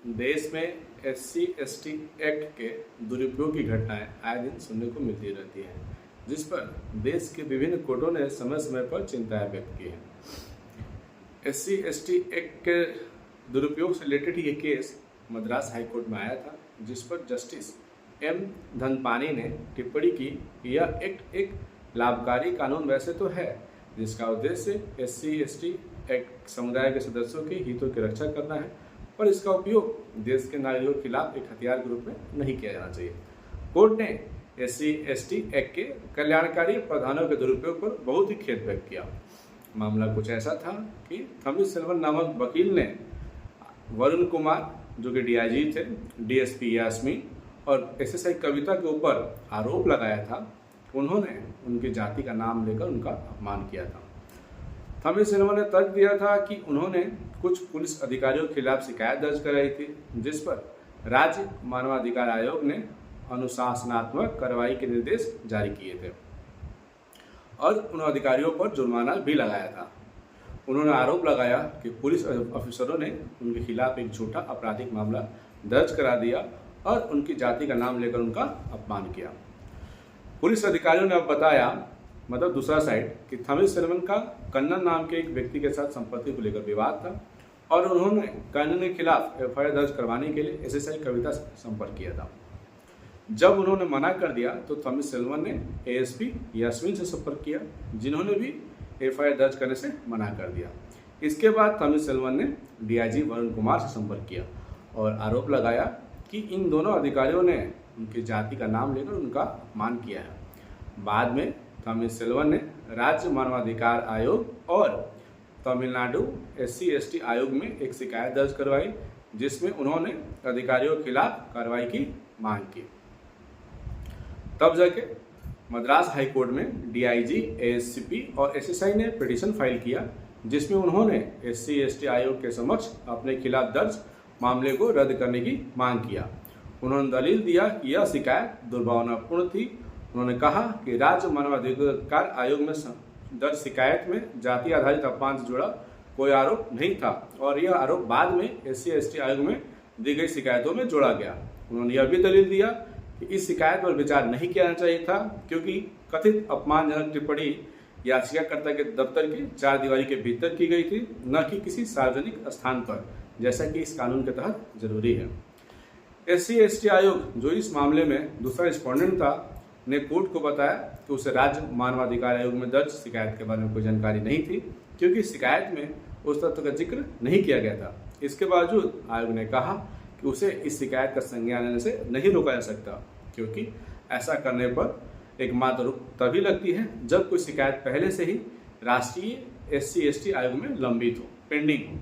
देश में SC/ST act के दुरुपयोग की घटनाएं आए दिन सुनने को मिलती रहती हैं, जिस पर देश के विभिन्न कोर्टों ने समय समय पर चिंताएं व्यक्त की हैं। SC/ST एक्ट के दुरुपयोग से रिलेटेड ये केस मद्रास हाई कोर्ट में आया था, जिस पर जस्टिस M धनपानी ने टिप्पणी की कि यह एक्ट एक लाभकारी कानून वैसे तो है, जिसका उद्देश्य SC/ST एक्ट समुदाय के सदस्यों के हितों की रक्षा करना है, पर इसका उपयोग देश के नागरिकों के खिलाफ एक हथियार के रूप में नहीं किया जाना चाहिए। कोर्ट ने SC/ST एक्ट के कल्याणकारी प्रावधानों के दुरुपयोग पर बहुत ही खेद व्यक्त किया। मामला कुछ ऐसा था कि थॉमस नामक वकील ने वरुण कुमार, जो कि DIG थे, DSP यास्मीन और SSI कविता के ऊपर आरोप लगाया था। उन्होंने उनकी जाति का नाम लेकर उनका अपमान किया था। थॉमस ने तर्क दिया था कि उन्होंने कुछ पुलिस अधिकारियों के खिलाफ शिकायत दर्ज कराई थी, जिस पर राज्य मानवाधिकार आयोग ने अनुशासनात्मक कार्रवाई के निर्देश जारी किए थे और उन अधिकारियों पर जुर्माना भी लगाया था। उन्होंने आरोप लगाया कि पुलिस अफसरों ने उनके खिलाफ एक झूठा आपराधिक मामला दर्ज करा दिया और उनकी जाति का नाम लेकर उनका अपमान किया। पुलिस अधिकारियों ने अब बताया, मतलब दूसरा साइड, कि थॉमस का कन्नन नाम के एक व्यक्ति के साथ संपत्ति को लेकर विवाद था और उन्होंने कन्नन के खिलाफ FIR दर्ज करवाने के लिए SSI कविता से संपर्क किया था। जब उन्होंने मना कर दिया तो थॉमस ने ASP यास्मीन से संपर्क किया, जिन्होंने भी FIR दर्ज करने से मना कर दिया। इसके बाद थॉमस ने DIG वरुण कुमार से संपर्क किया और आरोप लगाया कि इन दोनों अधिकारियों ने उनकी जाति का नाम लेकर उनका अपमान किया है। बाद में थॉमस ने राज्य मानवाधिकार आयोग और तमिलनाडु SC/ST आयोग में एक शिकायत दर्ज करवाई, जिसमें उन्होंने अधिकारियों के खिलाफ कार्रवाई की मांग की। तब जाके मद्रास हाई कोर्ट में DIG, ASCP और SSI ने पिटीशन फाइल किया, जिसमें उन्होंने SC/ST आयोग के समक्ष अपने खिलाफ दर्ज मामले को रद्द करने की मांग किया। उन्होंने दलील दिया कि यह शिकायत दुर्भावनापूर्ण थी। उन्होंने कहा कि राज्य मानवाधिकार आयोग में दर्ज शिकायत में जाति आधारित अपमान से जुड़ा कोई आरोप नहीं था और यह आरोप बाद में SC/ST आयोग में दी गई शिकायतों में जोड़ा गया। उन्होंने यह भी दलील दिया कि इस शिकायत पर विचार नहीं किया जाना चाहिए था, क्योंकि कथित अपमानजनक टिप्पणी याचिकाकर्ता के दफ्तर की 4 दीवारी के भीतर की गई थी, न कि किसी सार्वजनिक स्थान पर, जैसा कि इस कानून के तहत जरूरी है। SC/ST आयोग, जो इस मामले में दूसरा रिस्पोंडेंट था, ने कोर्ट को बताया कि उसे राज्य मानवाधिकार आयोग में दर्ज शिकायत के बारे में कोई जानकारी नहीं थी, क्योंकि शिकायत में उस तथ्य का जिक्र नहीं किया गया था। इसके बावजूद आयोग ने कहा कि उसे इस शिकायत का संज्ञान लेने से नहीं रोका जा सकता, क्योंकि ऐसा करने पर एकमात्र रोक तभी लगती है जब कोई शिकायत पहले से ही राष्ट्रीय SC/ST आयोग में लंबित हो, पेंडिंग हो।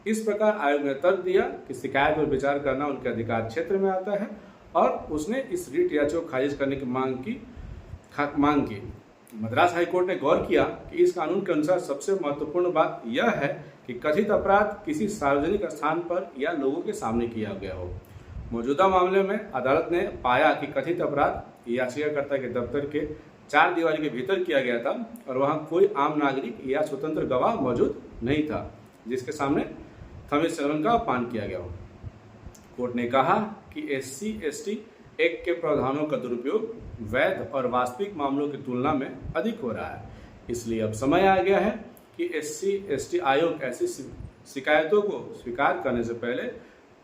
इस प्रकार आयोग ने तर्क दिया कि शिकायत पर विचार करना उनके अधिकार क्षेत्र में आता है और उसने इस रिट याचिका को खारिज करने की मांग की। मद्रास हाईकोर्ट ने गौर किया कि इस कानून के अनुसार सबसे महत्वपूर्ण बात यह है कि कथित अपराध किसी सार्वजनिक स्थान पर या लोगों के सामने किया गया हो। मौजूदा मामले में अदालत ने पाया कि कथित अपराध याचिकाकर्ता के दफ्तर के 4 दीवारी के भीतर किया गया था और वहां कोई आम नागरिक या स्वतंत्र गवाह मौजूद नहीं था जिसके सामने थॉमस का अपमान किया गया हो। कोर्ट ने कहा कि SC/ST एक्ट के प्रावधानों का दुरुपयोग वैध और वास्तविक मामलों की तुलना में अधिक हो रहा है। इसलिए अब समय आ गया है कि SC/ST आयोग ऐसी शिकायतों को स्वीकार करने से पहले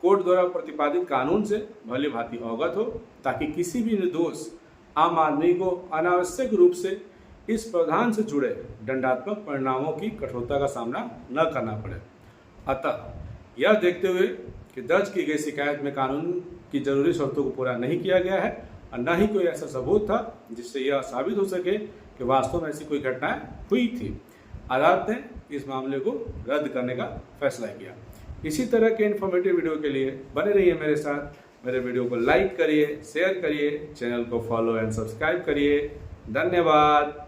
कोर्ट द्वारा प्रतिपादित कानून से भली भांति अवगत हो, ताकि किसी भी निर्दोष आम आदमी को अनावश्यक रूप से इस प्रावधान से जुड़े दंडात्मक परिणामों की कठोरता का सामना न करना पड़े। अतः यह देखते हुए कि दर्ज की गई शिकायत में कानून की जरूरी शर्तों को पूरा नहीं किया गया है और न ही कोई ऐसा सबूत था जिससे यह साबित हो सके कि वास्तव में ऐसी कोई घटनाएं हुई थी, अदालत ने इस मामले को रद्द करने का फैसला किया। इसी तरह के इन्फॉर्मेटिव वीडियो के लिए बने रहिए मेरे साथ। मेरे वीडियो को लाइक करिए, शेयर करिए, चैनल को फॉलो एंड सब्सक्राइब करिए। धन्यवाद।